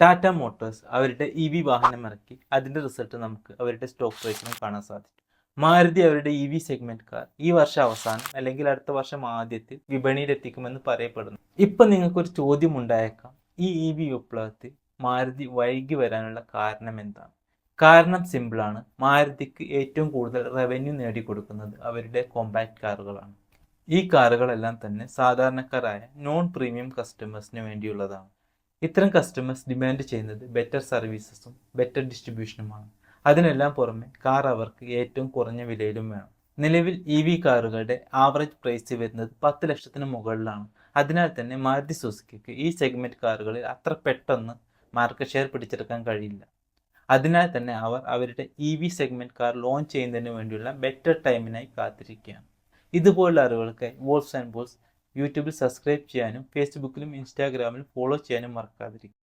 Tata Motors അവരുടെ EV വാഹനം ഇറക്കി. അതിന്റെ റിസൾട്ട് നമുക്ക് അവരുടെ സ്റ്റോക്ക് പ്രൈസിലും കാണാൻ സാധിക്കും. മാരുതി അവരുടെ EV സെഗ്മെന്റ് കാർ ഈ വർഷം അവസാനം അല്ലെങ്കിൽ അടുത്ത വർഷം ആദ്യത്തിൽ വിപണിയിൽ എത്തിക്കുമെന്ന് പറയപ്പെടുന്നു. ഇപ്പൊ നിങ്ങൾക്കൊരു ചോദ്യം ഉണ്ടായേക്കാം, ഈ EV വിപ്ലവത്തിൽ മാരുതി വൈകി വരാനുള്ള കാരണം എന്താണ്? കാരണം സിമ്പിളാണ്. മാരുതിക്ക് ഏറ്റവും കൂടുതൽ റവന്യൂ നേടിക്കൊടുക്കുന്നത് അവരുടെ കോമ്പാക്ട് കാറുകളാണ്. ഈ കാറുകളെല്ലാം തന്നെ സാധാരണക്കാരായ നോൺ പ്രീമിയം കസ്റ്റമേഴ്സിന് വേണ്ടിയുള്ളതാണ്. ഇത്തരം കസ്റ്റമേഴ്സ് ഡിമാൻഡ് ചെയ്യുന്നത് ബെറ്റർ സർവീസസും ബെറ്റർ ഡിസ്ട്രിബ്യൂഷനുമാണ്. അതിനെല്ലാം പുറമെ കാർ അവർക്ക് ഏറ്റവും കുറഞ്ഞ വിലയിലും വേണം. നിലവിൽ EV കാറുകളുടെ ആവറേജ് പ്രൈസ് വരുന്നത് 10 ലക്ഷത്തിന് മുകളിലാണ്. അതിനാൽ തന്നെ മാരുതി സുസുക്കിക്ക് ഈ സെഗ്മെന്റ് കാറുകളിൽ അത്ര പെട്ടെന്ന് മാർക്കറ്റ് ഷെയർ പിടിച്ചെടുക്കാൻ കഴിയില്ല. അതിനാൽ തന്നെ അവർ അവരുടെ EV സെഗ്മെന്റ് കാർ ലോഞ്ച് ചെയ്യുന്നതിന് വേണ്ടിയുള്ള ബെറ്റർ ടൈമിനായി കാത്തിരിക്കുകയാണ്. ഇതുപോലുള്ള അറിവുകൾക്കായി വോൾസ് ആൻഡ് ബോൾസ് യൂട്യൂബിൽ സബ്സ്ക്രൈബ് ചെയ്യാനും ഫേസ്ബുക്കിലും ഇൻസ്റ്റാഗ്രാമിലും ഫോളോ ചെയ്യാനും മറക്കാതിരിക്കും.